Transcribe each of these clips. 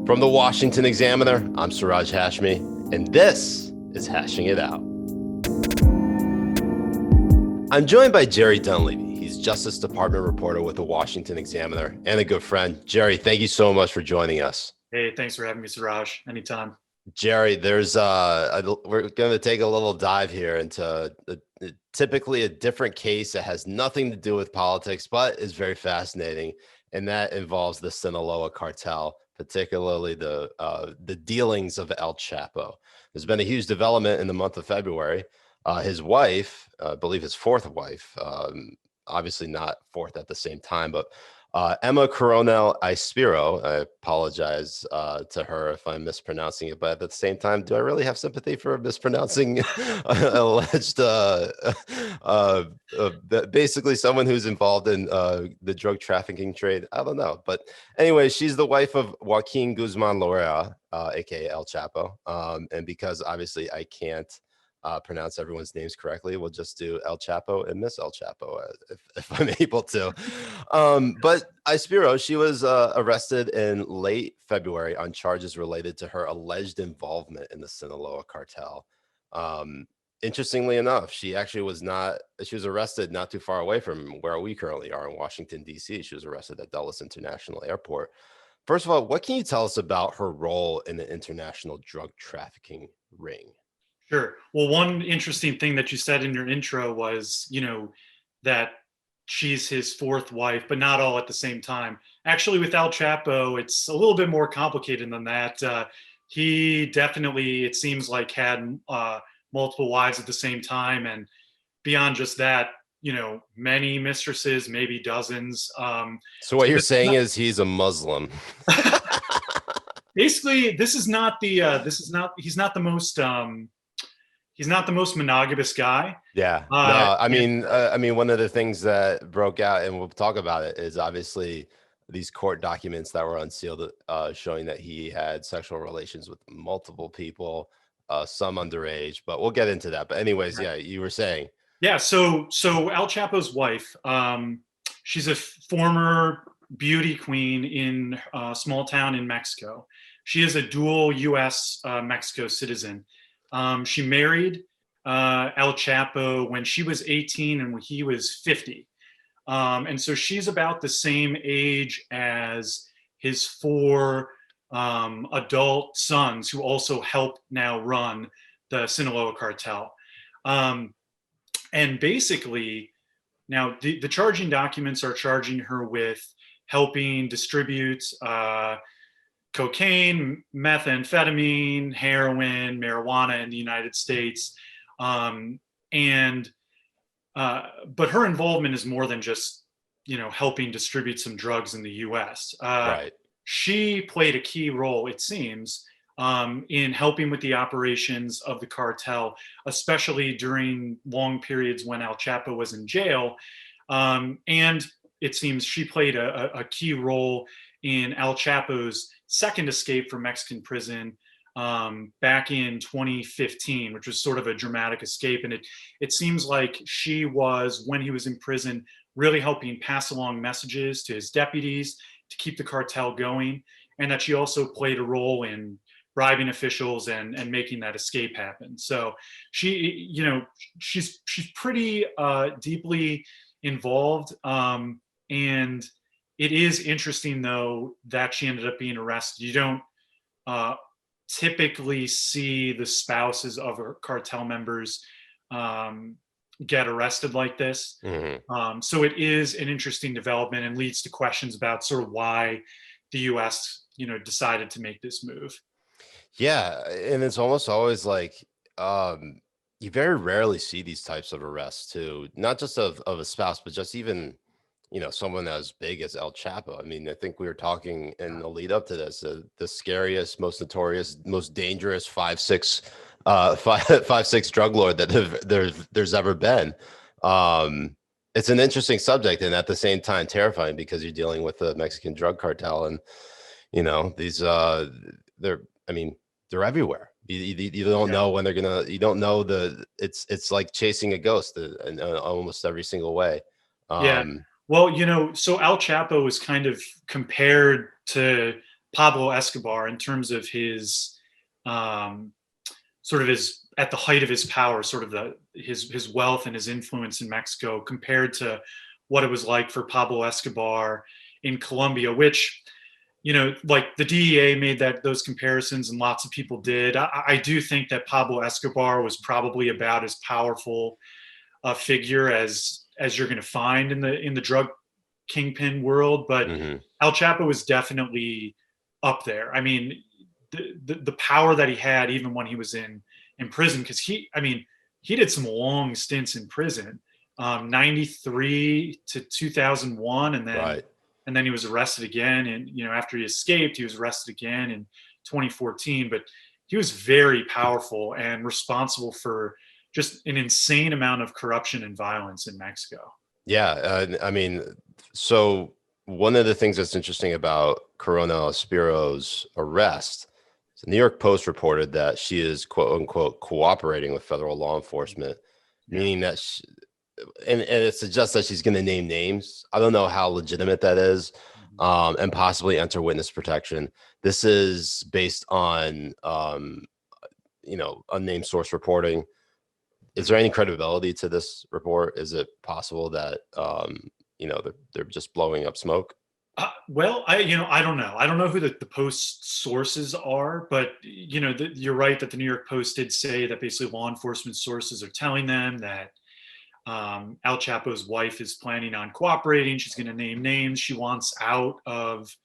From the Washington Examiner, I'm Siraj Hashmi, and this is Hashing It Out. I'm joined by Jerry Dunleavy. He's Justice Department reporter with the Washington Examiner and a good friend. Jerry, thank you so much for joining us. Hey, thanks for having me, Siraj. Anytime. Jerry, we're going to take a little dive here into typically a different case that has nothing to do with politics, but is very fascinating, and that involves the Sinaloa Cartel, particularly the dealings of El Chapo. There's been a huge development in the month of February. His wife, I believe his fourth wife, obviously not fourth at the same time, but Emma Coronel Ispiro, I apologize to her if I'm mispronouncing it, but at the same time, do I really have sympathy for mispronouncing alleged, basically someone who's involved in the drug trafficking trade? I don't know. But anyway, she's the wife of Joaquin Guzman Loera, aka El Chapo. And because obviously I can't pronounce everyone's names correctly, we'll just do El Chapo and Miss El Chapo if I'm able to. But Ispiro, she was arrested in late February on charges related to her alleged involvement in the Sinaloa Cartel. Interestingly enough, she was arrested not too far away from where we currently are in Washington, D.C. She was arrested at Dulles International Airport. First of all, what can you tell us about her role in the international drug trafficking ring? Sure. Well, one interesting thing that you said in your intro was, that she's his fourth wife, but not all at the same time. Actually, with El Chapo, it's a little bit more complicated than that. He definitely, it seems like, had multiple wives at the same time. And beyond just that, many mistresses, maybe dozens. So what you're saying is he's a Muslim. Basically, he's not the most monogamous guy. Yeah. No, I mean, one of the things that broke out, and we'll talk about it, is obviously these court documents that were unsealed, showing that he had sexual relations with multiple people, some underage, but we'll get into that. But anyways, yeah, you were saying. Yeah. So El Chapo's wife, she's a former beauty queen in a small town in Mexico. She is a dual U.S. Mexico citizen. She married El Chapo when she was 18 and when he was 50. And so she's about the same age as his four adult sons, who also help now run the Sinaloa Cartel. And basically, now the charging documents are charging her with helping distribute cocaine, methamphetamine, heroin, marijuana in the United States. But her involvement is more than just, helping distribute some drugs in the U.S. Right. She played a key role, it seems, in helping with the operations of the cartel, especially during long periods when El Chapo was in jail. And it seems she played a key role in El Chapo's second escape from Mexican prison back in 2015, which was sort of a dramatic escape. And it seems like she was, when he was in prison, really helping pass along messages to his deputies to keep the cartel going, and that she also played a role in bribing officials and making that escape happen. So she's pretty deeply involved. And it is interesting, though, that she ended up being arrested. You don't typically see the spouses of her cartel members get arrested like this. Mm-hmm. So it is an interesting development and leads to questions about sort of why the U.S. decided to make this move. Yeah, and it's almost always like you very rarely see these types of arrests too, not just of a spouse, but just even someone as big as El Chapo. I mean, I think we were talking in the lead up to this, the scariest, most notorious, most dangerous 5'6" drug lord that there's ever been. It's an interesting subject, and at the same time terrifying, because you're dealing with the Mexican drug cartel, and these they're everywhere. You don't know when they're gonna. You don't know it's like chasing a ghost in almost every single way. Yeah. Well, so El Chapo is kind of compared to Pablo Escobar in terms of his um, sort of his at the height of his power, sort of his wealth and his influence in Mexico compared to what it was like for Pablo Escobar in Colombia, which, like the DEA made those comparisons and lots of people did. I do think that Pablo Escobar was probably about as powerful a figure as you're going to find in the drug kingpin world, but Hmm. Al Chapo was definitely up there. I mean, the power that he had even when he was in prison, because he did some long stints in prison, 93 to 2001, Right. and then he was arrested again, and after he escaped he was arrested again in 2014. But he was very powerful and responsible for just an insane amount of corruption and violence in Mexico. Yeah. I mean, so one of the things that's interesting about Corona Spiro's arrest, the New York Post reported that she is quote unquote cooperating with federal law enforcement, Yeah. meaning that and it suggests that she's going to name names. I don't know how legitimate that is, Mhm. and possibly enter witness protection. This is based on, unnamed source reporting. Is there Mhm. any credibility to this report? Is it possible that, they're just blowing up smoke? Well, I don't know. I don't know who the Post sources are, but you're right that the New York Post did say that basically law enforcement sources are telling them that Al Chapo's wife is planning on cooperating. She's going to name names. She wants out of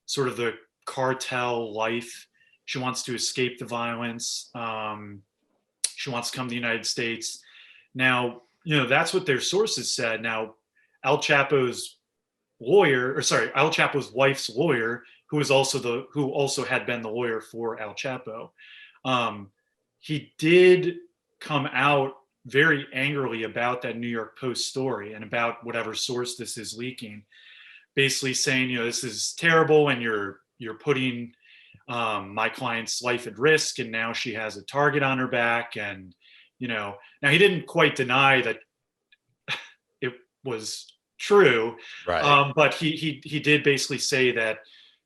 sort of the cartel life. She wants to escape the violence. She wants to come to the United States. Now, that's what their sources said. Now, Al Chapo's Al Chapo's wife's lawyer, who also had been the lawyer for Al Chapo, um, he did come out very angrily about that New York Post story and about whatever source this is leaking, basically saying, this is terrible, and you're putting my client's life at risk, and now she has a target on her back. And now he didn't quite deny that it was true, Right. but he did basically say that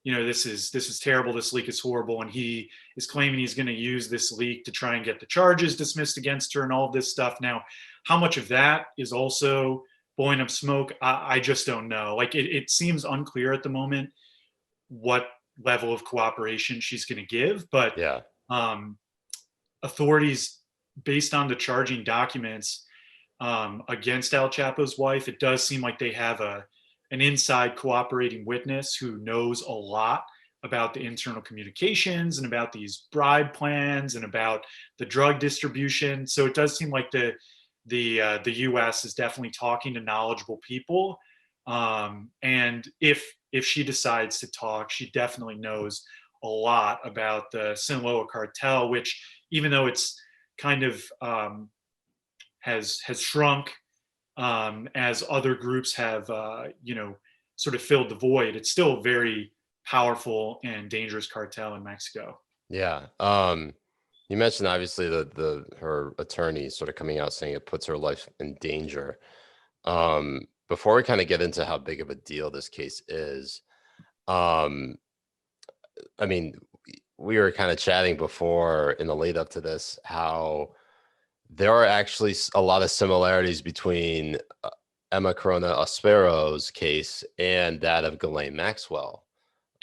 this is terrible, this leak is horrible, and he is claiming he's going to use this leak to try and get the charges dismissed against her and all of this stuff. Now, how much of that is also blowing up smoke, I just don't know. Like it seems unclear at the moment what level of cooperation she's going to give, but Yeah. um, authorities, based on the charging documents against Al Chapo's wife, it does seem like they have an inside cooperating witness who knows a lot about the internal communications and about these bribe plans and about the drug distribution. So it does seem like the U.S. is definitely talking to knowledgeable people. And if she decides to talk, she definitely knows a lot about the Sinaloa Cartel, which, even though it's kind of has shrunk as other groups have sort of filled the void, it's still a very powerful and dangerous cartel in Mexico. Yeah. You mentioned obviously the her attorney sort of coming out saying it puts her life in danger. Before we kind of get into how big of a deal this case is, um, I mean, we were kind of chatting before in the lead up to this how there are actually a lot of similarities between Emma Corona Aspero's case and that of Ghislaine Maxwell,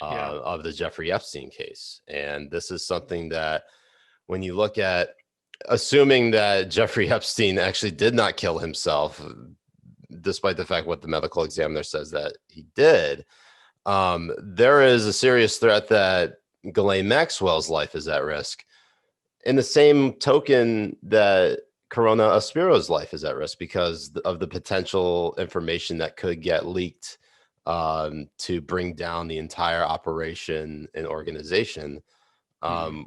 Yeah. of the Jeffrey Epstein case. And this is something that when you look at, assuming that Jeffrey Epstein actually did not kill himself, despite the fact what the medical examiner says that he did, there is a serious threat that Ghislaine Maxwell's life is at risk. In the same token that Corona Aspiro's life is at risk because of the potential information that could get leaked, to bring down the entire operation and organization. Mhm.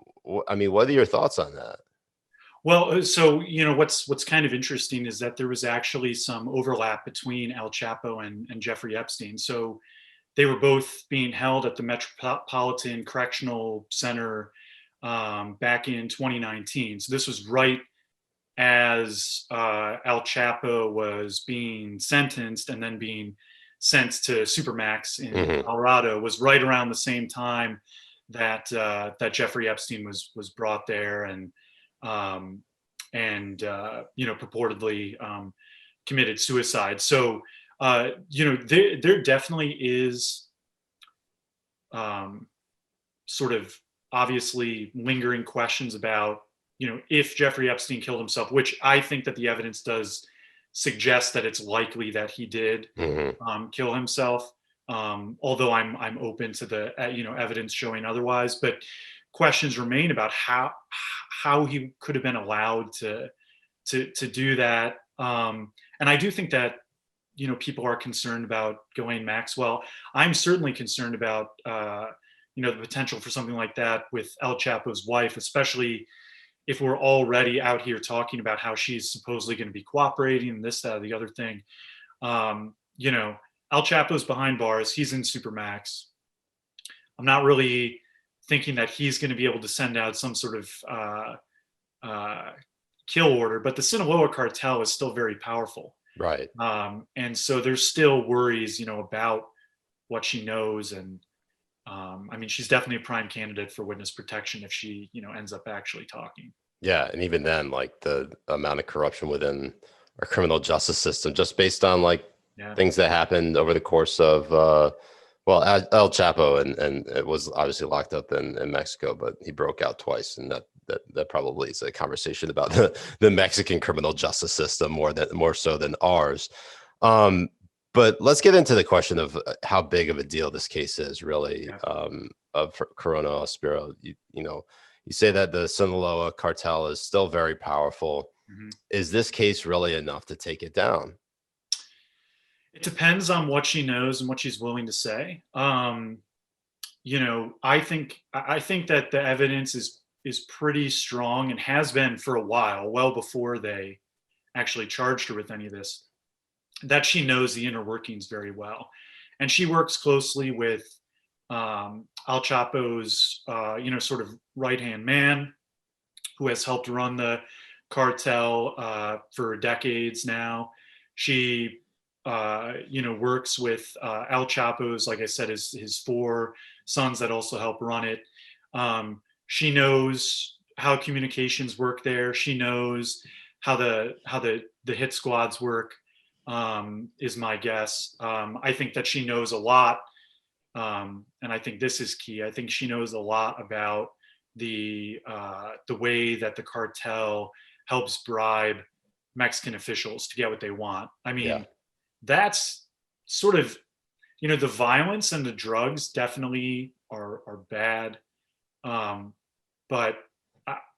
I mean, what are your thoughts on that? Well, so what's kind of interesting is that there was actually some overlap between Al Chapo and Jeffrey Epstein. So they were both being held at the Metropolitan Correctional Center back in 2019. So this was right as Al Chapo was being sentenced and then being sent to Supermax in Hmm. Colorado. Was right around the same time that Jeffrey Epstein was brought there um, and purportedly committed suicide. So there definitely is sort of obviously lingering questions about if Jeffrey Epstein killed himself, which I think that the evidence does suggest that it's likely that he did kill himself. Although I'm open to the evidence showing otherwise, but questions remain about how he could have been allowed to do that. And I do think that people are concerned about Ghislaine Maxwell. I'm certainly concerned about the potential for something like that with El Chapo's wife, especially if we're already out here talking about how she's supposedly going to be cooperating and this, that, or the other thing. El Chapo's behind bars. He's in Supermax. I'm not really thinking that he's going to be able to send out some sort of kill order, but the Sinaloa Cartel is still very powerful. Right. And so there's still worries, about what she knows. And I mean, she's definitely a prime candidate for witness protection if she, ends up actually talking. Yeah. And even then, like the amount of corruption within our criminal justice system, just based on like things that happened over the course of, El Chapo, and it was obviously locked up in Mexico, but he broke out twice. And that probably is a conversation about the Mexican criminal justice system more so than ours. But let's get into the question of how big of a deal this case is, really, of Corona Ospiro. You say that the Sinaloa cartel is still very powerful. Mm-hmm. Is this case really enough to take it down? It depends on what she knows and what she's willing to say. I think that the evidence is pretty strong and has been for a while, well before they actually charged her with any of this, that she knows the inner workings very well. And she works closely with Al Chapo's, sort of right-hand man, who has helped run the cartel for decades now. She, works with Al Chapo's, like I said, his 4 sons that also help run it. She knows how communications work there. She knows how the hit squads work. Is my guess. I think that she knows a lot. And I think this is key. I think she knows a lot about the way that the cartel helps bribe Mexican officials to get what they want. I mean, that's sort of, the violence and the drugs definitely are bad. But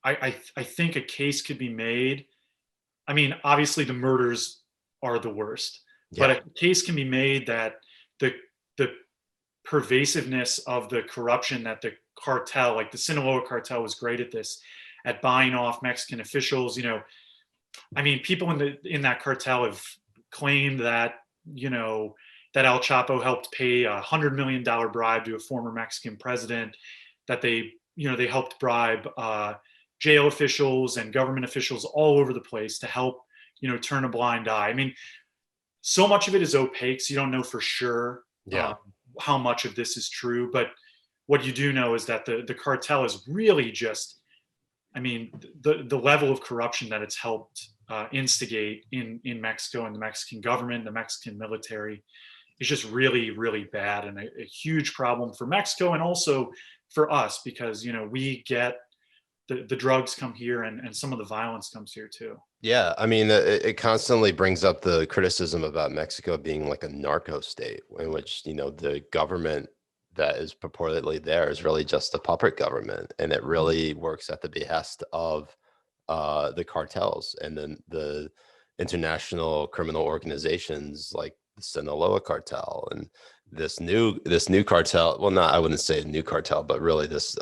I think a case could be made. I mean, obviously the murders are the worst, but a case can be made that the pervasiveness of the corruption that the cartel, like the Sinaloa cartel, was great at this, at buying off Mexican officials. I mean, people in that cartel have claimed that that El Chapo helped pay $100 million bribe to a former Mexican president, that they helped bribe jail officials and government officials all over the place to help turn a blind eye. I mean, so much of it is opaque, so you don't know for sure how much of this is true. But what you do know is that the cartel is really just, I mean, the level of corruption that it's helped instigate in Mexico and the Mexican government, the Mexican military, is just really, really bad, and a huge problem for Mexico and also for us, because we get the drugs come here, and some of the violence comes here too. Yeah, I mean, it constantly brings up the criticism about Mexico being like a narco state, in which the government that is purportedly there is really just a puppet government, and it really works at the behest of the cartels and then the international criminal organizations like the Sinaloa Cartel and this new cartel. Well, I wouldn't say a new cartel, but really this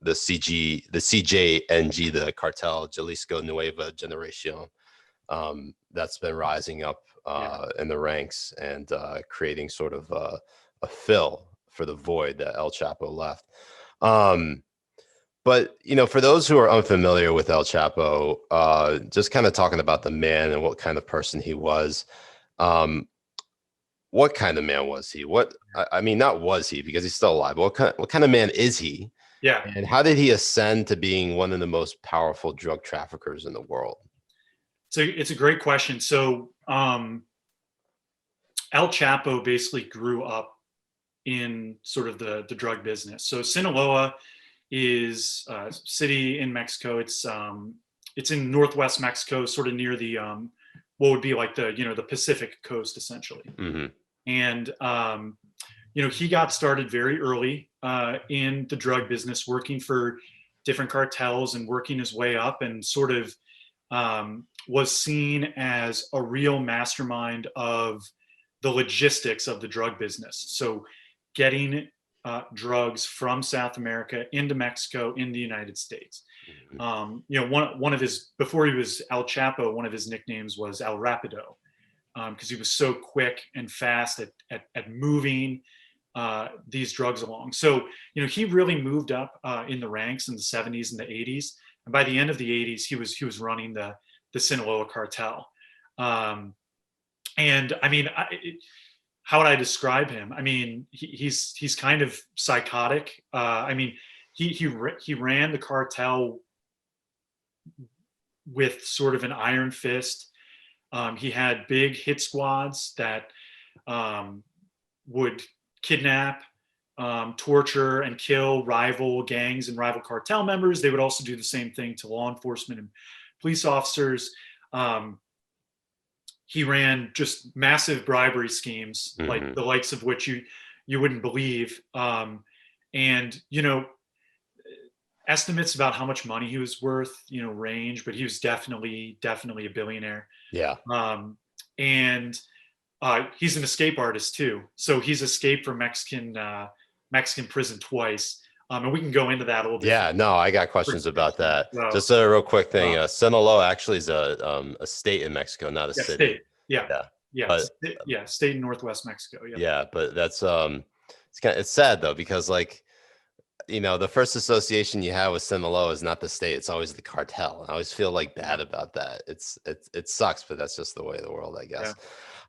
the CJNG, the Cartel Jalisco Nueva Generacion, that's been rising up in the ranks and creating sort of a fill for the void that El Chapo left. But for those who are unfamiliar with El Chapo, just kind of talking about the man and what kind of person he was, what kind of man was he? I mean, not was he, because he's still alive. What kind of man is he? Yeah. And how did he ascend to being one of the most powerful drug traffickers in the world? So it's a great question. So El Chapo basically grew up in sort of the drug business. So Sinaloa is a city in Mexico. It's in northwest Mexico, sort of near the what would be like the the Pacific coast essentially. Mm-hmm. And he got started very early in the drug business, working for different cartels and working his way up, and sort of was seen as a real mastermind of the logistics of the drug business. So getting drugs from South America into Mexico, in the United States. One of his, before he was El Chapo, one of his nicknames was El Rapido, because he was so quick and fast at moving these drugs along. So he really moved up in the ranks in the 70s and the 80s, and by the end of the 80s, he was running the Sinaloa Cartel. And I mean, how would I describe him? I mean, he's kind of psychotic. I mean, he ran the cartel with sort of an iron fist. He had big hit squads that would kidnap, torture, and kill rival gangs and rival cartel members. They would also do the same thing to law enforcement and police officers. He ran just massive bribery schemes, Mm-hmm. like the likes of which you wouldn't believe. And estimates about how much money he was worth, range, but he was definitely a billionaire. Yeah. And he's an escape artist too. So he's escaped from Mexican prison twice. And we can go into that a little bit. Yeah, no, I got questions about that. So, just a real quick thing. Sinaloa actually is a state in Mexico, not a city. State. Yeah. Yeah. Yeah. But, state in northwest Mexico. Yeah. Yeah, but that's it's sad though, because like, the first association you have with Sinaloa is not the state, it's always the cartel. I always feel like bad about that. It sucks, but that's just the way of the world, I guess.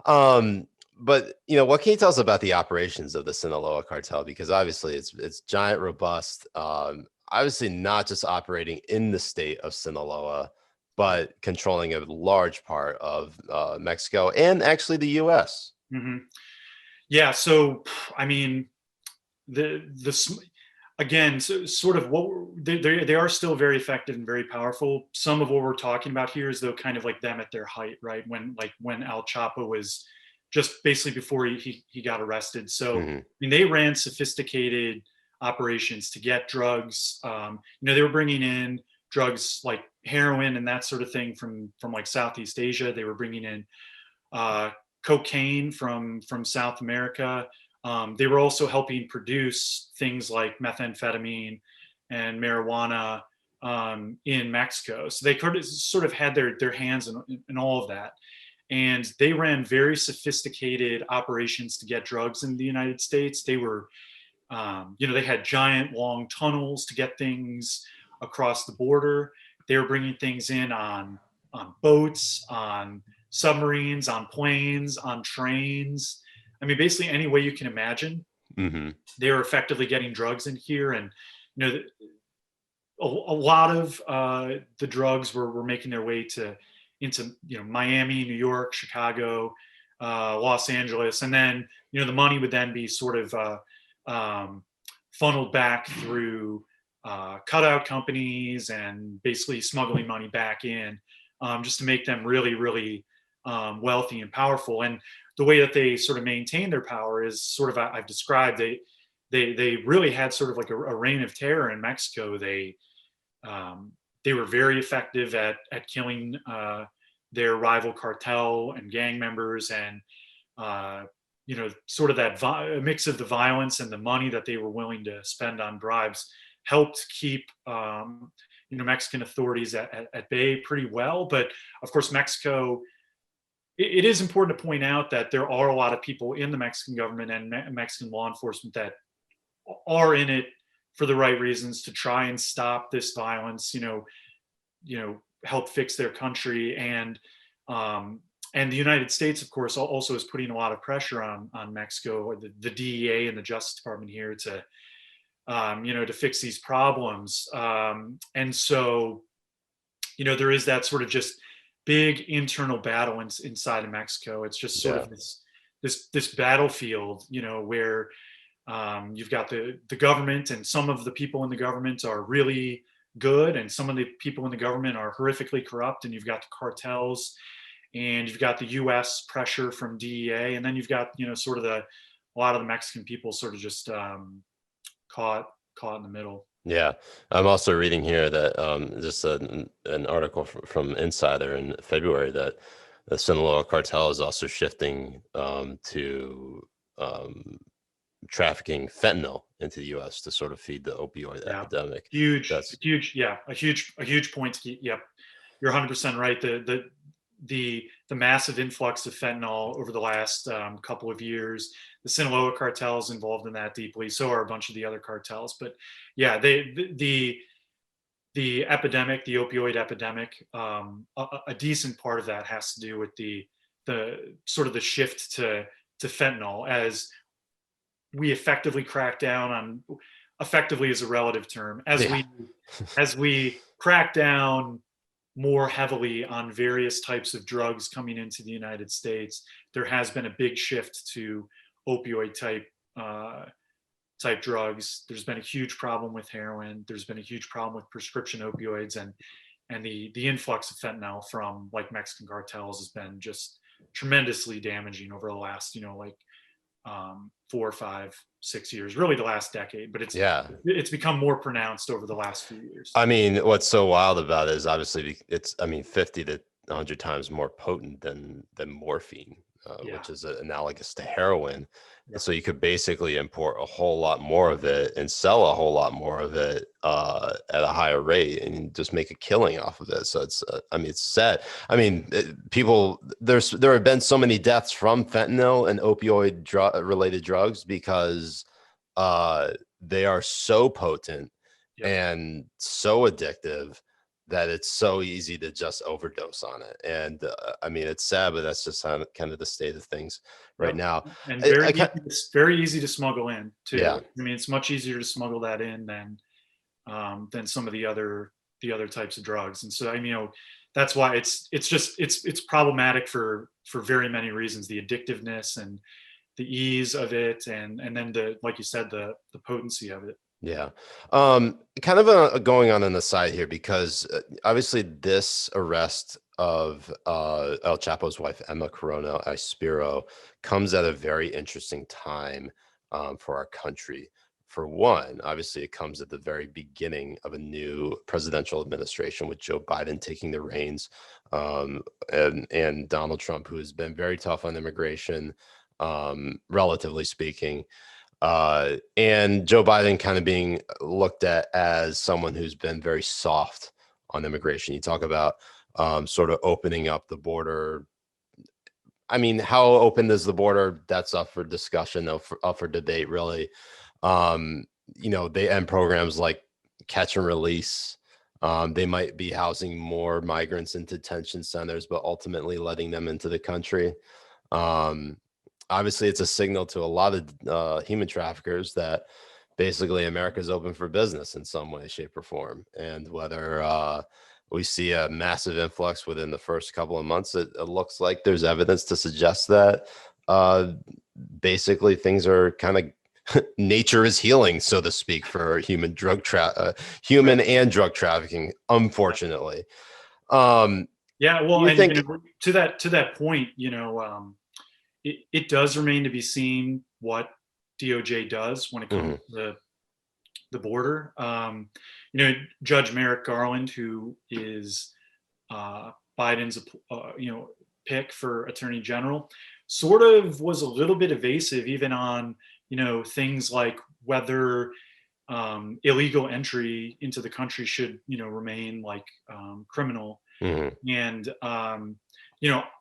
Yeah. But what can you tell us about the operations of the Sinaloa cartel? Because obviously it's giant, robust, obviously not just operating in the state of Sinaloa, but controlling a large part of Mexico and actually the US. Mm-hmm. Yeah. So, I mean, again, so sort of what they are still very effective and very powerful. Some of what we're talking about here is though kind of like them at their height, right? When El Chapo was just basically before he got arrested. So I mean, they ran sophisticated operations to get drugs. They were bringing in drugs like heroin and that sort of thing from like Southeast Asia. They were bringing in cocaine from South America. They were also helping produce things like methamphetamine and marijuana in Mexico. So they could sort of had their hands in all of that. And they ran very sophisticated operations to get drugs in the United States. They were, they had giant long tunnels to get things across the border. They were bringing things in on boats, on submarines, on planes, on trains. I mean, basically any way you can imagine. Mm-hmm. They were effectively getting drugs in here, and a lot of the drugs were making their way into Miami, New York, Chicago, Los Angeles, and then the money would then be sort of funneled back through cutout companies and basically smuggling money back in, just to make them really, really wealthy and powerful. And the way that they sort of maintain their power is sort of I've described. They really had sort of like a reign of terror in Mexico. They were very effective at killing their rival cartel and gang members, and sort of that mix of the violence and the money that they were willing to spend on bribes helped keep Mexican authorities at bay pretty well. But of course, Mexico. It is important to point out that there are a lot of people in the Mexican government and Mexican law enforcement that are in it for the right reasons, to try and stop this violence, help fix their country. And and the United States, of course, also is putting a lot of pressure on Mexico, or the DEA and the Justice Department here, to to fix these problems. And so, there is that sort of just big internal battle inside of Mexico. It's just sort Yeah. of this battlefield, where you've got the government, and some of the people in the government are really good, and some of the people in the government are horrifically corrupt, and you've got the cartels, and you've got the U.S. pressure from DEA, and then you've got sort of a lot of the Mexican people sort of just caught in the middle. Yeah, I'm also reading here that just an article from Insider in February that the Sinaloa Cartel is also shifting to trafficking fentanyl into the U.S. to sort of feed the opioid Yeah, epidemic. That's yeah, a huge point to keep. Yep, you're 100% right. The massive influx of fentanyl over the last couple of years. The Sinaloa Cartel is involved in that deeply. So are a bunch of the other cartels. But yeah, the epidemic, the opioid epidemic, a decent part of that has to do with the sort of the shift to fentanyl, as we effectively crack down on. Effectively is a relative term. yeah, As we crack down more heavily on various types of drugs coming into the United States, there has been a big shift to opioid type drugs. There's been a huge problem with heroin. There's been a huge problem with prescription opioids, and the influx of fentanyl from like Mexican cartels has been just tremendously damaging over the last 4, 5, 6 years, really the last decade. But yeah. it's become more pronounced over the last few years. I mean, what's so wild about it is obviously it's, I mean, 50 to 100 times more potent than morphine, Yeah. which is analogous to heroin. Yep. So you could basically import a whole lot more of it and sell a whole lot more of it at a higher rate and just make a killing off of it. So it's, I mean, it's sad. I mean, people, there have been so many deaths from fentanyl and opioid related drugs because they are so potent Yep. and so addictive that it's so easy to just overdose on it. And I mean, it's sad, but that's just kind of the state of things right Yep. now. And I very easy to smuggle in too. yeah, I mean, it's much easier to smuggle that in than some of the other types of drugs. And so, I mean, that's why it's problematic for very many reasons: the addictiveness and the ease of it, and then like you said, the potency of it. yeah. Kind of going on the side here, because obviously this arrest of El Chapo's wife, Emma Corona Ispiro, comes at a very interesting time for our country. For one, obviously it comes at the very beginning of a new presidential administration with Joe Biden taking the reins, and Donald Trump, who has been very tough on immigration, relatively speaking. And Joe Biden kind of being looked at as someone who's been very soft on immigration. You talk about sort of opening up the border. I mean, how open is the border? That's up for discussion, up for debate, really. Um, they end programs like catch and release. They might be housing more migrants in detention centers, but ultimately letting them into the country. Um, Obviously, it's a signal to a lot of human traffickers that basically America's open for business in some way, shape, or form. And whether we see a massive influx within the first couple of months, it looks like there's evidence to suggest that basically things are kind of nature is healing, so to speak, for human and drug trafficking, unfortunately. Yeah, well, You and think, to that point, it does remain to be seen what DOJ does when it comes Mhm, to the border. Judge Merrick Garland, who is Biden's pick for Attorney General, sort of was a little bit evasive even on things like whether illegal entry into the country should remain like criminal. mhm, And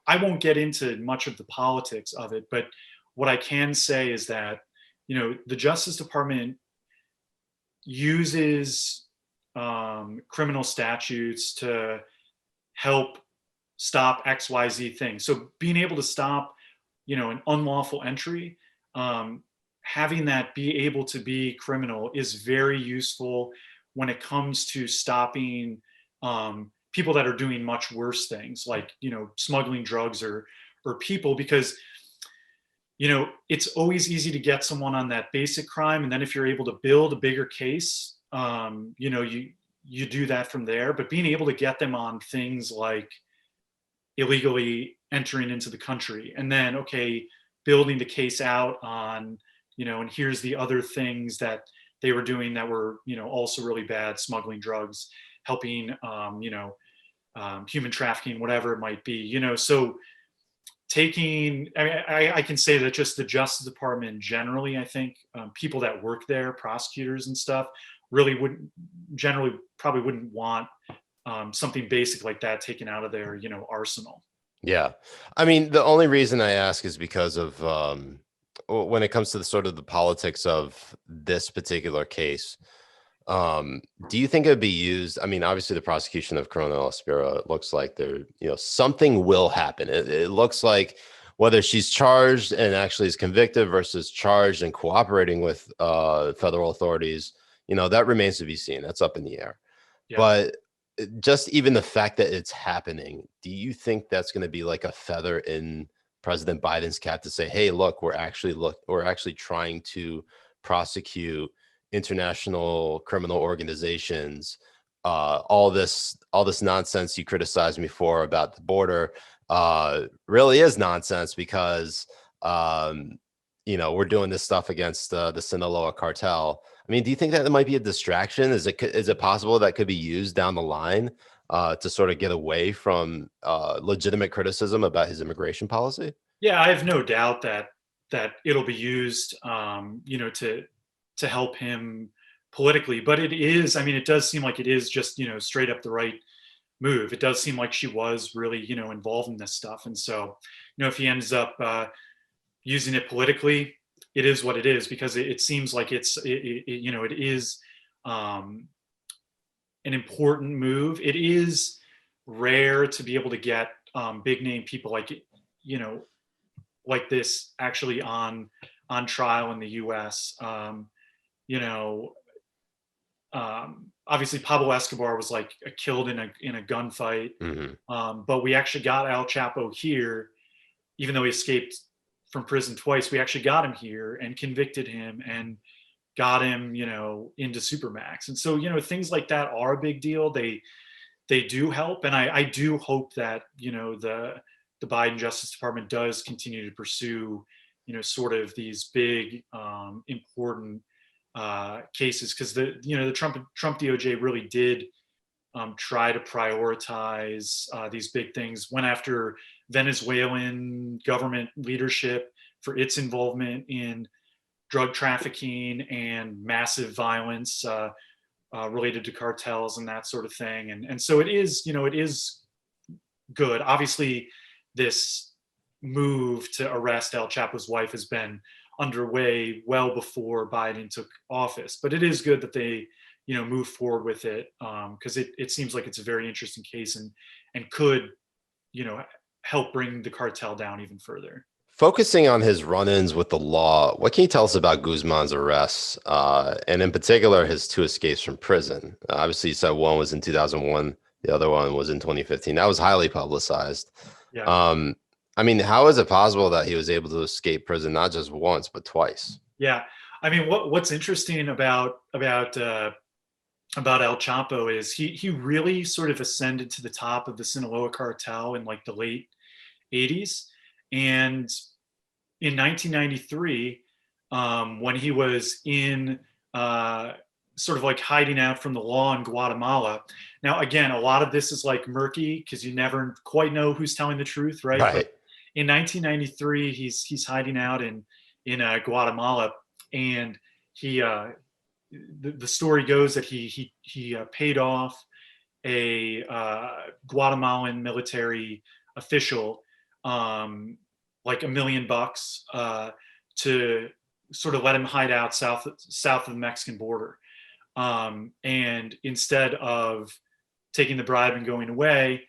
I won't get into much of the politics of it, but what I can say is that the Justice Department uses criminal statutes to help stop XYZ thing. So being able to stop, an unlawful entry, having that be able to be criminal is very useful when it comes to stopping people that are doing much worse things, like smuggling drugs or people, because it's always easy to get someone on that basic crime, and then if you're able to build a bigger case, you do that from there. But being able to get them on things like illegally entering into the country, and then building the case out on, and here's the other things that they were doing that were also really bad, smuggling drugs, helping human trafficking, whatever it might be, so taking, I can say that just the Justice Department generally, I think people that work there, prosecutors and stuff, really wouldn't generally probably wouldn't want something basic like that taken out of their arsenal. Yeah. I mean, the only reason I ask is because of when it comes to the sort of the politics of this particular case. Do you think it would be used? I mean, obviously the prosecution of Coronel Espira, it looks like there, something will happen. It looks like whether she's charged and actually is convicted versus charged and cooperating with federal authorities, that remains to be seen. That's up in the air. Yeah. But just even the fact that it's happening, do you think that's going to be like a feather in President Biden's cap to say, hey, look, we're actually trying to prosecute international criminal organizations. All this nonsense you criticized me for about the border really is nonsense because we're doing this stuff against the Sinaloa Cartel. I mean, do you think that might be a distraction? Is it possible that could be used down the line to sort of get away from legitimate criticism about his immigration policy? Yeah, I have no doubt that it'll be used, to help him politically. But it does seem like it is just, straight up the right move. It does seem like she was really, involved in this stuff. And so, if he ends up using it politically, it is what it is, because it seems like it is an important move. It is rare to be able to get big name people like this actually on trial in the U.S. Obviously Pablo Escobar was killed in a gunfight, but we actually got El Chapo here, even though he escaped from prison twice. We actually got him here and convicted him and got him, into Supermax. And so, things like that are a big deal. They do help, and I do hope that the Biden Justice Department does continue to pursue, sort of these big important cases, because the Trump DOJ really did try to prioritize these big things. Went after Venezuelan government leadership for its involvement in drug trafficking and massive violence related to cartels and that sort of thing. And so it is good. Obviously, this move to arrest El Chapo's wife has been underway well before Biden took office, but it is good that they move forward with it, because it seems like it's a very interesting case and could help bring the cartel down even further. Focusing on his run-ins with the law, what can you tell us about Guzman's arrests, and in particular his two escapes from prison? Obviously, you said one was in 2001, the other one was in 2015. That was highly publicized. Yeah. I mean, how is it possible that he was able to escape prison not just once but twice? Yeah. I mean, what's interesting about El Chapo is he really sort of ascended to the top of the Sinaloa Cartel in the late 80s. And in 1993, when he was in sort of hiding out from the law in Guatemala. Now, again, a lot of this is murky because you never quite know who's telling the truth, right? Right. But in 1993, he's hiding out in Guatemala, and he the story goes that he paid off a Guatemalan military official $1 million to sort of let him hide out south of the Mexican border. And instead of taking the bribe and going away,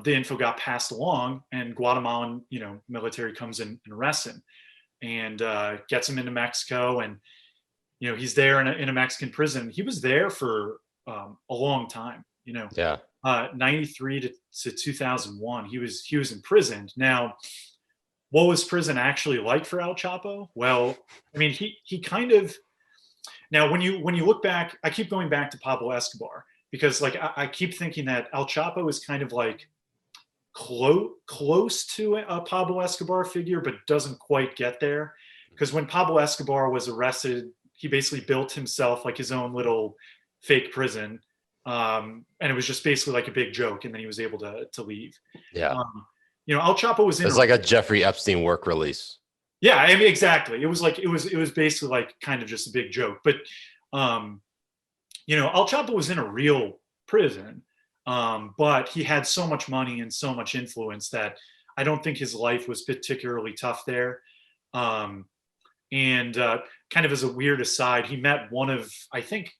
the info got passed along, and Guatemalan, military comes in and arrests him, and gets him into Mexico. And he's there in a Mexican prison. He was there for a long time. Yeah. 93 to 2001. He was imprisoned. Now, what was prison actually like for El Chapo? Well, I mean, he kind of, now when you look back, I keep going back to Pablo Escobar, because like I keep thinking that El Chapo is kind of like close to a Pablo Escobar figure, but doesn't quite get there. Because when Pablo Escobar was arrested, he basically built himself like his own little fake prison, and it was just basically like a big joke, and then he was able to leave. Yeah. El Chapo was in. It's like a Jeffrey Epstein work release. Yeah, I mean, exactly. It was basically like kind of just a big joke. But El Chapo was in a real prison, but he had so much money and so much influence that I don't think his life was particularly tough there. And kind of as a weird aside, he met I think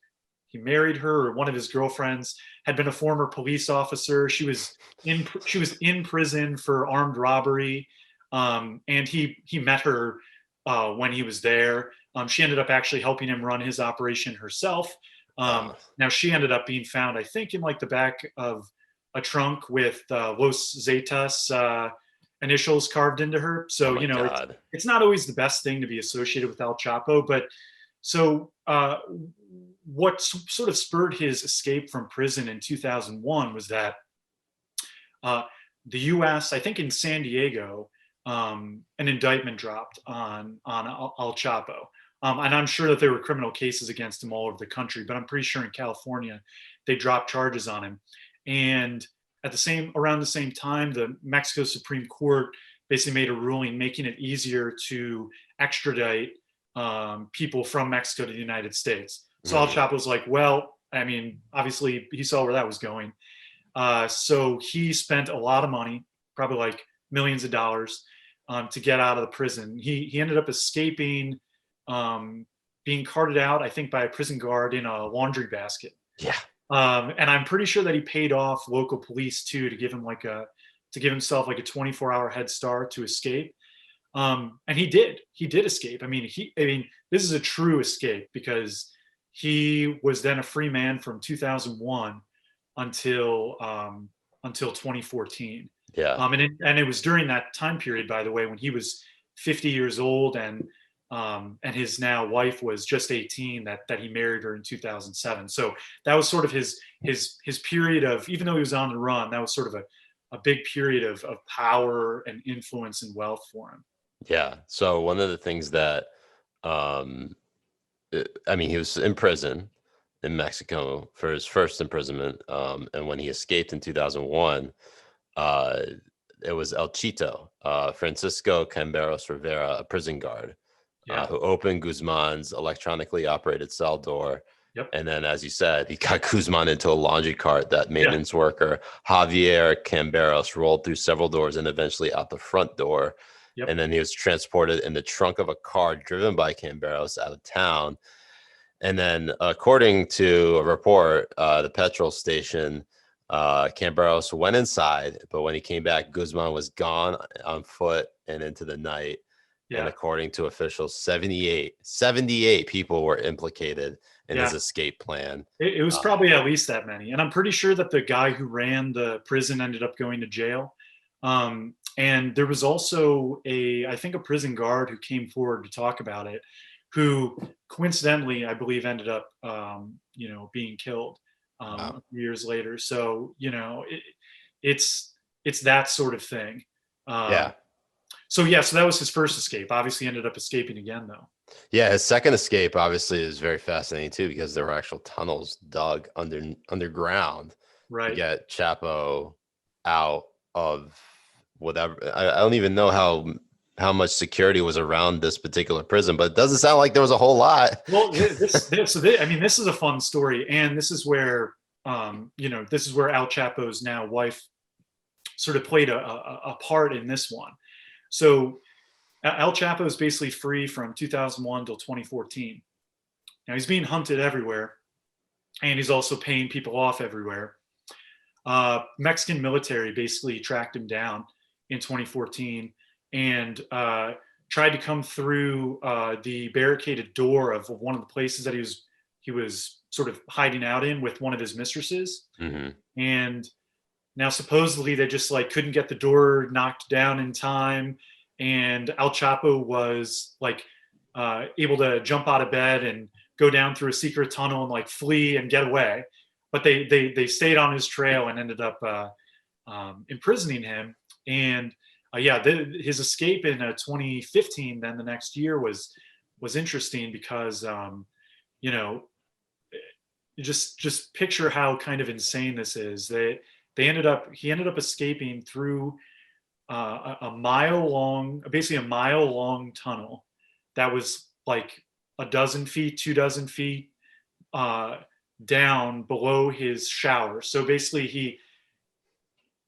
he married her, or one of his girlfriends had been a former police officer. She was in prison for armed robbery, and he met her when he was there. She ended up actually helping him run his operation herself. Now she ended up being found, I think, in like the back of a trunk with Los Zetas initials carved into her. So it's not always the best thing to be associated with El Chapo. But so what sort of spurred his escape from prison in 2001 was that the U.S., I think in San Diego, an indictment dropped on El Chapo. And I'm sure that there were criminal cases against him all over the country, but I'm pretty sure in California they dropped charges on him. And around the same time, the Mexico Supreme Court basically made a ruling making it easier to extradite people from Mexico to the United States. So El Chapo was like, well, I mean, obviously he saw where that was going. So he spent a lot of money, probably like millions of dollars, to get out of the prison. He ended up escaping, being carted out, I think, by a prison guard in a laundry basket. Yeah. And I'm pretty sure that he paid off local police too to give himself like a 24-hour head start to escape. And he did escape. I mean, this is a true escape, because he was then a free man from 2001 until 2014. Yeah. And it was during that time period, by the way, when he was 50 years old, and his now wife was just 18, that he married her in 2007. So that was sort of his period of, even though he was on the run, that was sort of a big period of power and influence and wealth for him. Yeah. So one of the things that, he was in prison in Mexico for his first imprisonment. And when he escaped in 2001, it was El Chito, Francisco Camberos Rivera, a prison guard, who opened Guzman's electronically operated cell door. Yep. And then, as you said, he got Guzman into a laundry cart that maintenance worker, Javier Camberos, rolled through several doors and eventually out the front door. Yep. And then he was transported in the trunk of a car driven by Camberos out of town. And then, according to a report, the petrol station, Camberos went inside, but when he came back, Guzman was gone on foot and into the night. Yeah. And according to officials, 78 people were implicated in his escape plan. It was probably at least that many. And I'm pretty sure that the guy who ran the prison ended up going to jail. And there was also I think a prison guard who came forward to talk about it, who coincidentally, I believe, ended up, being killed a few years later. So, it's that sort of thing. So that was his first escape. Obviously ended up escaping again, though. Yeah, his second escape obviously is very fascinating too, because there were actual tunnels dug underground to get Chapo out of whatever. I don't even know how much security was around this particular prison, but it doesn't sound like there was a whole lot. Well, this is a fun story, and this is where El Chapo's now wife sort of played a part in this one. So El Chapo is basically free from 2001 till 2014. Now he's being hunted everywhere, and he's also paying people off everywhere. Mexican military basically tracked him down in 2014 and tried to come through the barricaded door of one of the places that he was sort of hiding out in with one of his mistresses. Hmm. And now supposedly they just like couldn't get the door knocked down in time, and El Chapo was like able to jump out of bed and go down through a secret tunnel and like flee and get away. But they stayed on his trail and ended up imprisoning him. And yeah, his escape in 2015, then the next year was interesting because you know, just picture how kind of insane this is. He ended up escaping through a mile long, basically a mile long tunnel that was like a dozen feet, 2 dozen feet uh, down below his shower. So basically,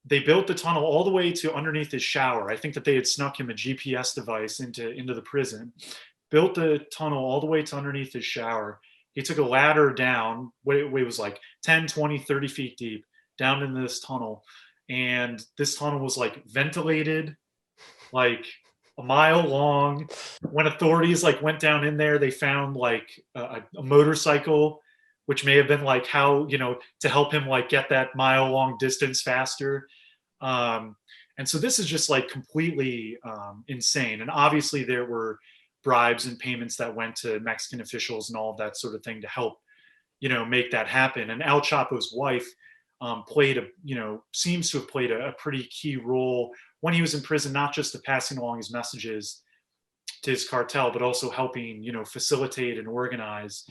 they built the tunnel all the way to underneath his shower. I think that they had snuck him a GPS device into the prison. Built the tunnel all the way to underneath his shower. He took a ladder down. It was like 10, 20, 30 feet deep down into this tunnel. And this tunnel was like ventilated, like a mile long. When authorities like went down in there, they found like a motorcycle, which may have been like how, to help him like get that mile long distance faster. And so this is just like completely insane. And obviously there were bribes and payments that went to Mexican officials and all of that sort of thing to help, make that happen. And El Chapo's wife seems to have played a pretty key role when he was in prison, not just to passing along his messages to his cartel, but also helping, facilitate and organize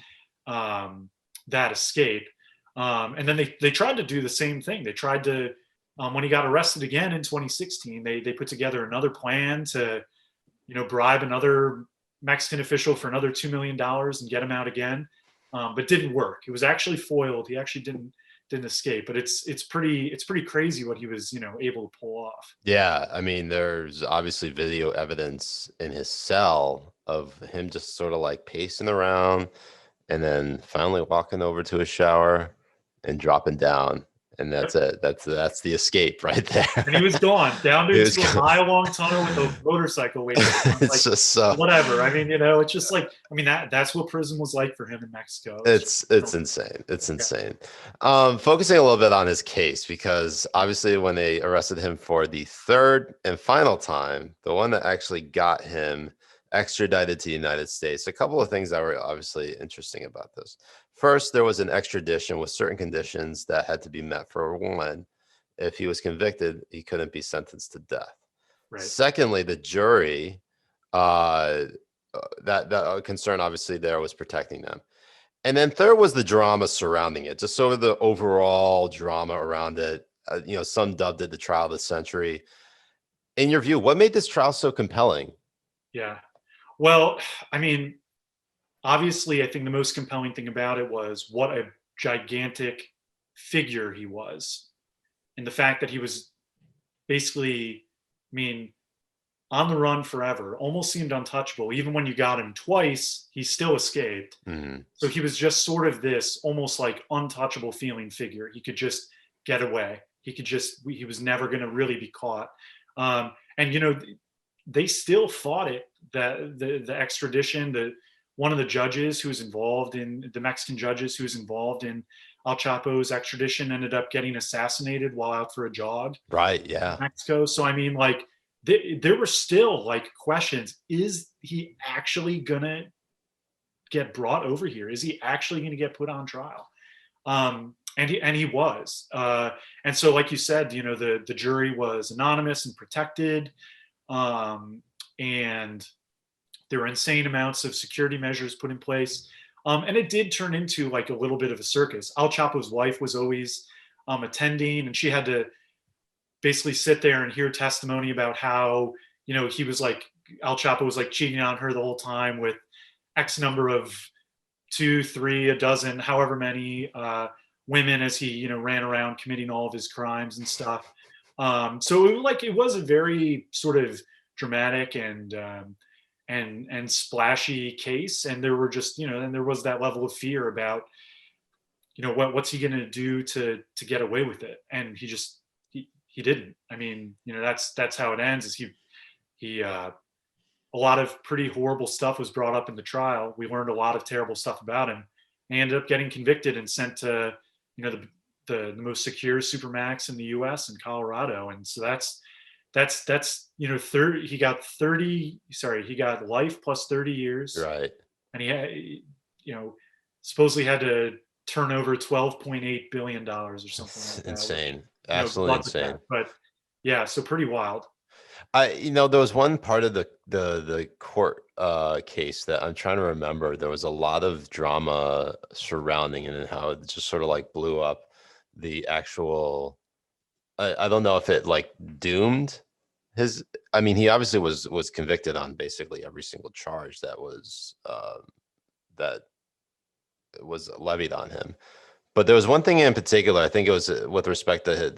that escape. And then they tried to do the same thing. They tried to, when he got arrested again in 2016, they put together another plan to, bribe another Mexican official for another $2 million and get him out again. But didn't work. It was actually foiled. He actually didn't escape, but it's pretty crazy what he was able to pull off. Yeah, I mean, there's obviously video evidence in his cell of him just sort of like pacing around and then finally walking over to his shower and dropping down, and that's Yep. it. That's the escape right And he there. was gone down He was into a gone. mile long tunnel with a motorcycle waiting for him. It's Like just so whatever. I mean, it's just like that's what prison was like for him in Mexico. it's insane. It's Yeah. insane. Focusing a little bit on his case, because obviously when they arrested him for the third and final time, the one that actually got him extradited to the United States, a couple of things that were obviously interesting about this. First, there was an extradition with certain conditions that had to be met. For one, if he was convicted, he couldn't be sentenced to death. Right. Secondly, the jury, uh, that concern obviously there was protecting them. And then third was the drama surrounding it, just sort of the overall drama around it. Some dubbed it the trial of the century. In your view, what made this trial so compelling? Yeah. Well, I mean, obviously, I think the most compelling thing about it was what a gigantic figure he was, and the fact that he was basically, I mean, on the run forever, almost seemed untouchable. Even when you got him twice, he still escaped. Mhm. So he was just sort of this almost like untouchable feeling figure. He could just get away. He was never going to really be caught. And they still fought it. That the extradition, one of the judges who was involved in the Mexican judges who was involved in El Chapo's extradition ended up getting assassinated while out for a jog Right. in Yeah. Mexico. So I mean, like there were still like questions: is he actually gonna get brought over here? Is he actually going to get put on trial? And he was. And so, like you said, the jury was anonymous and protected, and there were insane amounts of security measures put in place. And it did turn into like a little bit of a circus. Al Chapo's wife was always attending, and she had to basically sit there and hear testimony about how he was like Al Chapo was like cheating on her the whole time with X number of 2, 3, a dozen, however many women as he ran around committing all of his crimes and stuff. So it was a very sort of dramatic and splashy case, and there were just and there was that level of fear about what's he going to do to get away with it? And he didn't. I mean, that's how it ends. Is he a lot of pretty horrible stuff was brought up in the trial. We learned a lot of terrible stuff about him. He ended up getting convicted and sent to, the most secure supermax in the U.S. in Colorado. And so that's 30. He got life plus 30 years, Right. and he had, supposedly had to turn over $12.8 billion or something It's like that. Which, insane. good Absolutely luck with that. insane. But yeah, so pretty wild. There was one part of the court case that I'm trying to remember. There was a lot of drama surrounding it and how it just sort of like blew up the actual. I don't know if it like doomed his. I mean, he obviously was convicted on basically every single charge that was levied on him. But there was one thing in particular, I think it was with respect to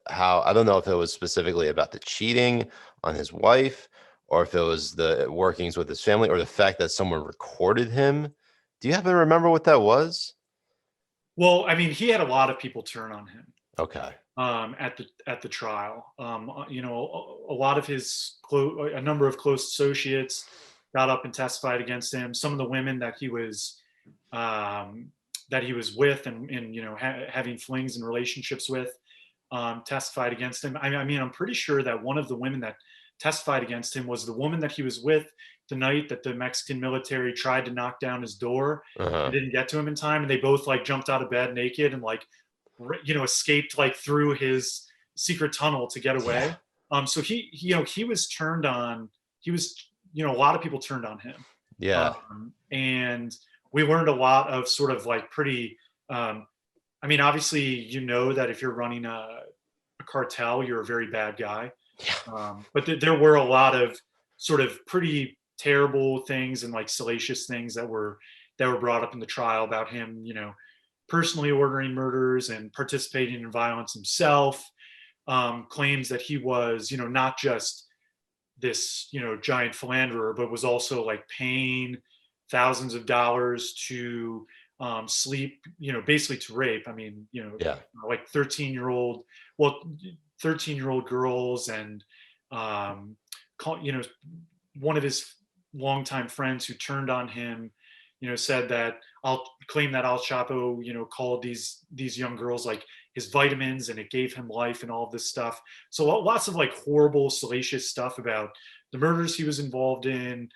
how, I don't know if it was specifically about the cheating on his wife or if it was the workings with his family or the fact that someone recorded him. Do you happen to remember what that was? Well, I mean, he had a lot of people turn on him Okay. at the trial. A lot of a number of close associates got up and testified against him. Some of the women um, that he was with and having flings and relationships with testified against him. I mean, I'm pretty sure that one of the women that testified against him was the woman that he was with the night that the Mexican military tried to knock down his door and Uh-huh. didn't get to him in time, and they both like jumped out of bed naked and like escaped like through his secret tunnel to get Yeah. away. So he was turned on. He was a lot of people turned on him, Yeah. and we learned a lot of sort of like pretty. I mean, obviously, that if you're running a cartel, you're a very bad guy. Yeah. But there were a lot of sort of pretty terrible things and like salacious things that were brought up in the trial about him, personally ordering murders and participating in violence himself. Claims that he was, not just this, giant philanderer, but was also like paying thousands of dollars to sleep, basically to rape. I mean, Yeah. like 13-year-old, well, 13-year-old girls, and um, one of his longtime friends who turned on him, said that I'll claim that El Chapo, called these young girls like his vitamins and it gave him life and all of this stuff. So lots of like horrible, salacious stuff about the murders he was involved in,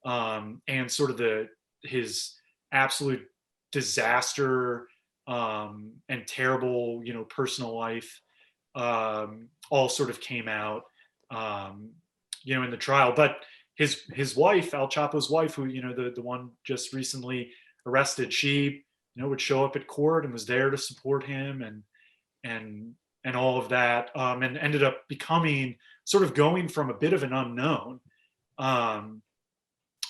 and sort of his absolute disaster and terrible, personal life, all sort of came out, in the trial. But his wife, El Chapo's wife, who the one just recently arrested, she would show up at court and was there to support him and and all of that, and ended up becoming sort of going from a bit of an unknown, um,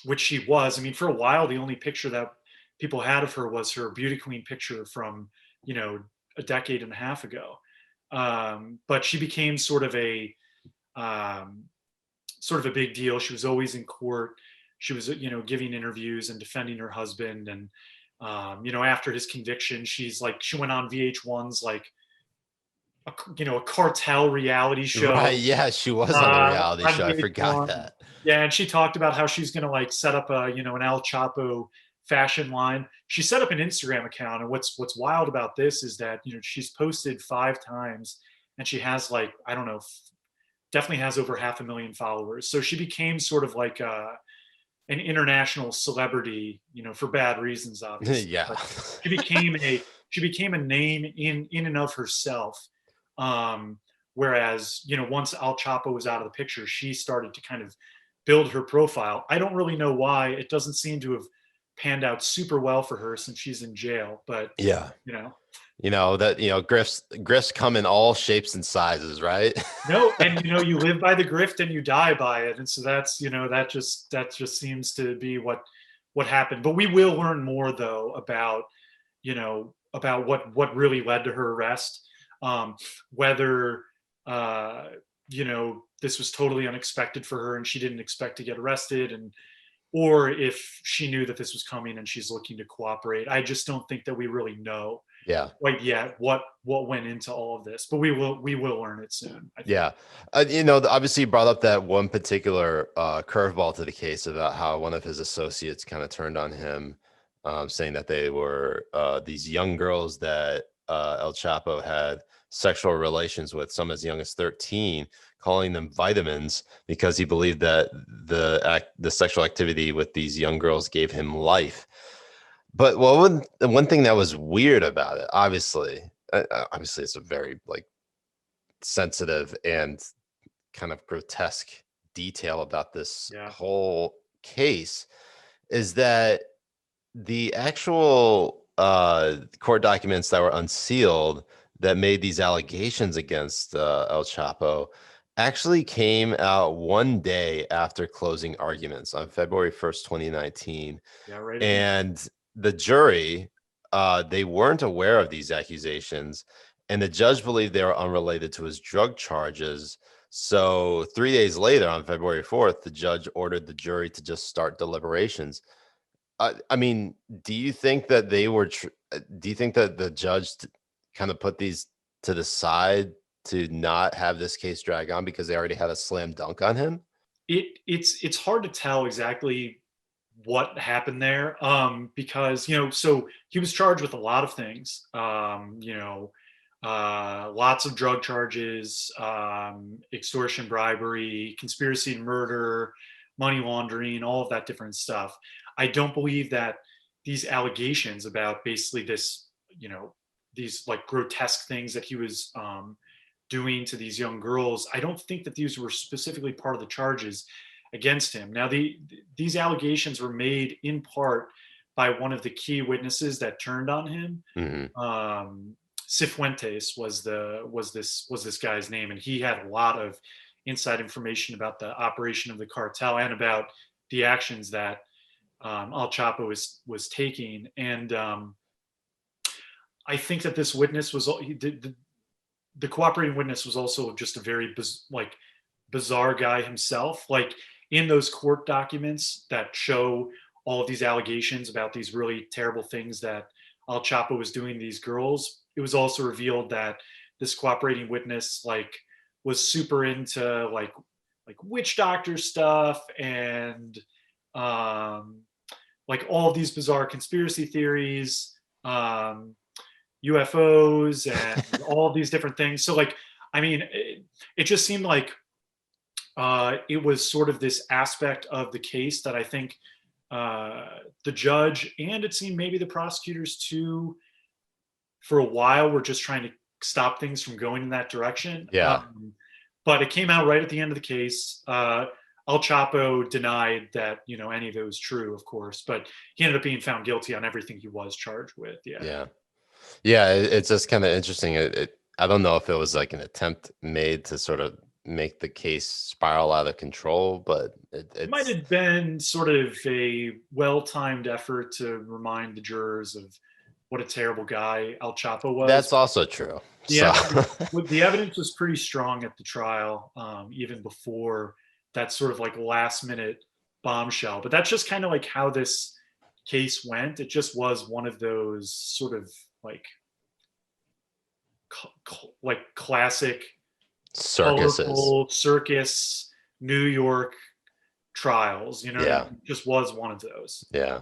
which she was. I mean, for a while, the only picture that people had of her was her beauty queen picture from a decade and a half ago. But she became um, sort of a big deal. She was always in court. She was, giving interviews and defending her husband. And, after his conviction, she went on VH1's like, a cartel reality Right. show Yeah. She was on a reality on show. I forgot VH1. that. Yeah, and she talked about how she's going to like set up an El Chapo fashion line. She set up an Instagram account, and what's wild about this is that she's posted 5 times, and she has like, I don't know, definitely has over 500,000 followers. So she became sort of like an international celebrity, for bad reasons, obviously. Yeah. But she became a name in and of herself. Um, Whereas, once Al Chapo was out of the picture, she started to kind of build her profile. I don't really know why. It doesn't seem to have panned out super well for her since she's in jail. But Yeah. you know, Grifts come in all shapes and sizes, right? no, and you live by the grift and you die by it, and so that's that just seems to be what happened. But we will learn more though about what really led to her arrest, whether this was totally unexpected for her and she didn't expect to get arrested, and or if she knew that this was coming and she's looking to cooperate. I just don't think that we really know. Yeah. quite yet what went into all of this, but we will learn it soon, I think. Yeah. Obviously you brought up that one particular curveball to the case about how one of his associates kind of turned on him, saying that they were these young girls that El Chapo had sexual relations with, some as young as 13, calling them vitamins because he believed that the sexual activity with these young girls gave him life. But the one thing that was weird about it, obviously it's a very like sensitive and kind of grotesque detail about this Yeah, whole case, is that the actual court documents that were unsealed that made these allegations against El Chapo actually came out one day after closing arguments on February 1st, 2019. yeah, right at the end. And the jury, they weren't aware of these accusations, and the judge believed they were unrelated to his drug charges. So 3 days later, on February 4th, the judge ordered the jury to just start deliberations. I mean, do you think that do you think that the judge kind of put these to the side to not have this case drag on because they already had a slam dunk on him? It's hard to tell exactly what happened there, because so he was charged with a lot of things, lots of drug charges, extortion, bribery, conspiracy to murder, money laundering, all of that different stuff. I don't believe that these allegations about basically this, these like grotesque things that he was doing to these young girls, I don't think that these were specifically part of the charges against him. Now, these allegations were made in part by one of the key witnesses that turned on him. Hmm. Cifuentes was this guy's name, and he had a lot of inside information about the operation of the cartel and about the actions that Al Chapo was taking. And I think that this witness was the cooperating witness was also just a very bizarre guy himself. Like in those court documents that show all of these allegations about these really terrible things that Al Chapo was doing to these girls, it was also revealed that this cooperating witness was super into witch doctor stuff and um, all of these bizarre conspiracy theories, UFOs, and all of these different things. So I mean, it just seemed like it was sort of this aspect of the case that I think the judge, and it seemed maybe the prosecutors too, for a while were just trying to stop things from going in that direction. Yeah. But it came out right at the end of the case. El Chapo denied that any of it was true, of course, but he ended up being found guilty on everything he was charged with. Yeah. Yeah. Yeah, it's just kind of interesting. I don't know if it was like an attempt made to sort of make the case spiral out of control, but It might it's have been sort of a well-timed effort to remind the jurors of what a terrible guy El Chapo was. that's also true. The So evidence, the evidence was pretty strong at the trial, even before that sort of last-minute bombshell. But that's just kind of how this case went. It just was one of those sort of like classic, circuses. colorful circus New York trials. You know what I Yeah. mean? It just was one of those. Yeah.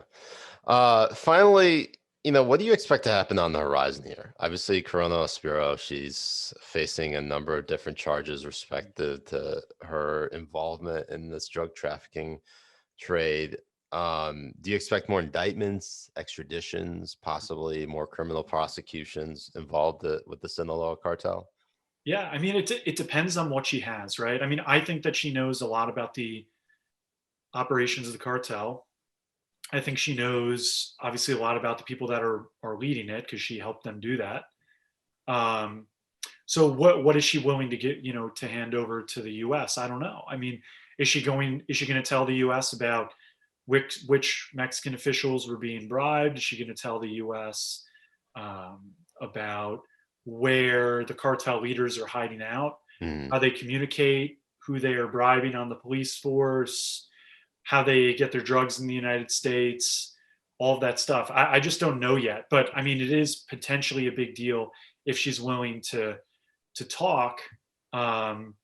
Finally, what do you expect to happen on the horizon here? Obviously, Corona Ospiro, she's facing a number of different charges respective to her involvement in this drug trafficking trade. Do you expect more indictments, extraditions, possibly more criminal prosecutions involved with the Sinaloa cartel? Yeah, I mean, it depends on what she has, right? I mean, I think that she knows a lot about the operations of the cartel. I think she knows obviously a lot about the people that are leading it because she helped them do that. Um, so what is she willing to get to hand over to the U.S.? I don't know. I mean, is she going to tell the U.S. about which Mexican officials were being bribed? Is she going to tell the U.S. About where the cartel leaders are hiding out, Hmm. how they communicate, who they are bribing on the police force, how they get their drugs in the United States, all of that stuff. I just don't know yet. But I mean, it is potentially a big deal if she's willing to talk. Um,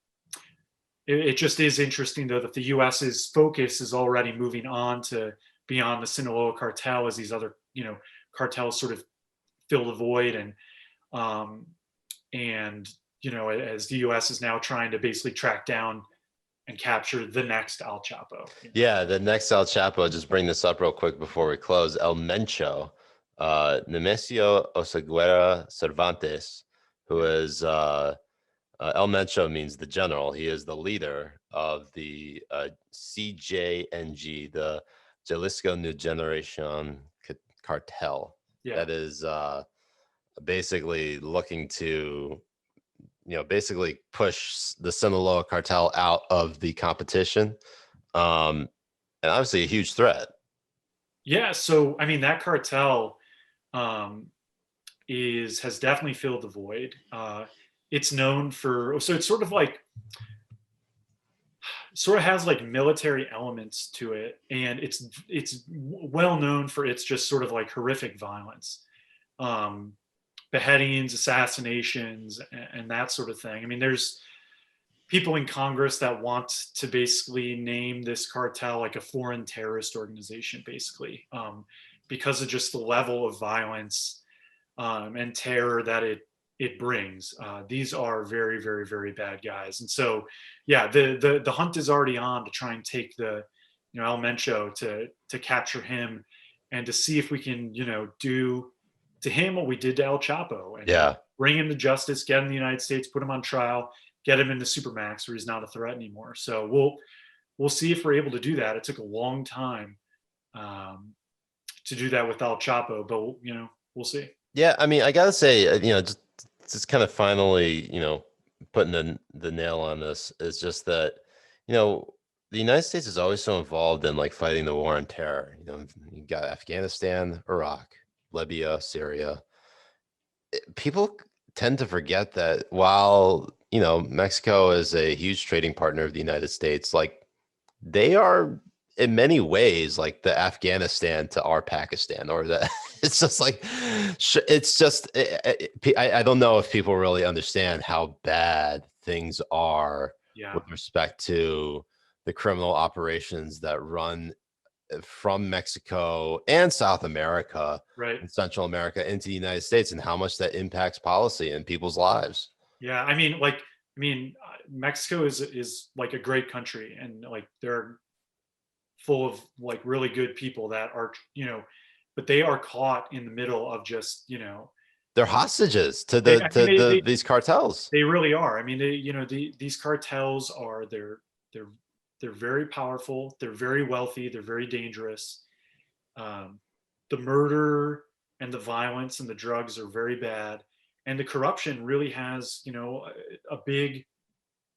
it just is interesting though that the U.S.'s focus is already moving on to beyond the Sinaloa Cartel as these other cartels sort of fill the void, um, and as the U.S. is now trying to basically track down and capture the next El Chapo. Yeah, the next El Chapo. Just bring this up real quick before we close. El Mencho, Nemesio Oseguera Cervantes, who is El Mencho means the general. He is the leader of the CJNG, the Jalisco New Generation Cartel. Yeah. That is basically looking to, basically push the Sinaloa Cartel out of the competition. And obviously a huge threat. Yeah. So, I mean, that cartel um, has definitely filled the void. It's known for, so it's sort of has like military elements to it, and it's well known for its just sort of like horrific violence, um, beheadings, assassinations, and that sort of thing. I mean, there's people in Congress that want to basically name this cartel like a foreign terrorist organization, basically, because of just the level of violence and terror that it brings. These are very, very, very bad guys, and so yeah, the hunt is already on to try and take the El Mencho to capture him and to see if we can do to him what we did to El Chapo and Yeah. bring him to justice, get him in the United States, put him on trial, get him into Supermax where he's not a threat anymore. So we'll see if we're able to do that. It took a long time to do that with El Chapo, but we'll see. Yeah, I mean, I gotta say, just kind of finally, putting the nail on this is just that, the United States is always so involved in like fighting the war on terror. You got Afghanistan, Iraq, Libya, Syria. People tend to forget that while, Mexico is a huge trading partner of the United States, like they are in many ways like the Afghanistan to our Pakistan, or the it's just like it's just I don't know if people really understand how bad things are with respect to the criminal operations that run from Mexico and South America right, and Central America into the United States, and how much that impacts policy and people's lives. yeah. I mean, Mexico is like a great country, and like they're full of like really good people that are but they are caught in the middle of just They're hostages to these cartels. they really are. I mean, these cartels are they're they're very powerful, they're very wealthy, they're very dangerous. um, the murder and the violence and the drugs are very bad, and the corruption really has a big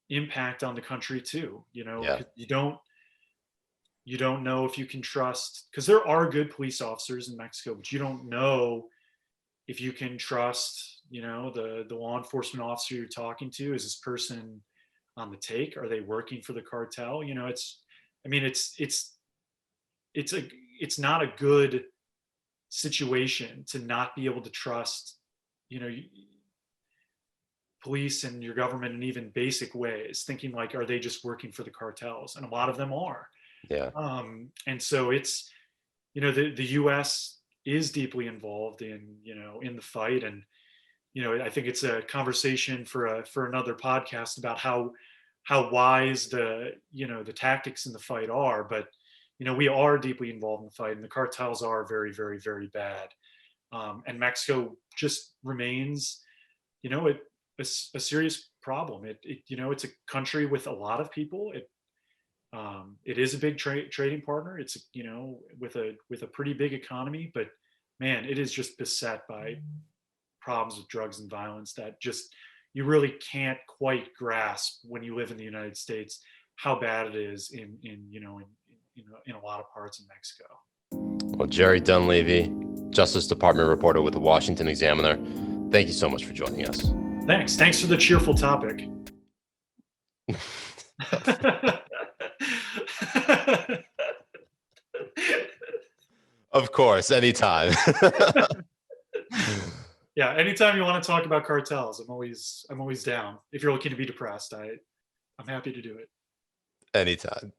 impact on the country too. Yeah. 'Cause you don't know if you can trust, because there are good police officers in Mexico, but you don't know if you can trust the law enforcement officer you're talking to. Is this person on the take? Are they working for the cartel? It's not a good situation to not be able to trust you know police and your government in even basic ways, thinking like, are they just working for the cartels? And a lot of them are. Yeah. And so it's the US is deeply involved in the fight. And I think it's a conversation for another podcast about how wise the tactics in the fight are. But we are deeply involved in the fight, and the cartels are very, very, very bad. And Mexico just remains a serious problem. It's a country with a lot of people. It is a big trading partner. It's with a pretty big economy, but man, it is just beset by problems with drugs and violence that just you really can't quite grasp when you live in the United States how bad it is in a lot of parts of Mexico. Well, Jerry Dunleavy, Justice Department reporter with the Washington Examiner, thank you so much for joining us. Thanks for the cheerful topic. Of course, anytime. Yeah, anytime you want to talk about cartels, I'm always down. If you're looking to be depressed, I'm happy to do it. Anytime.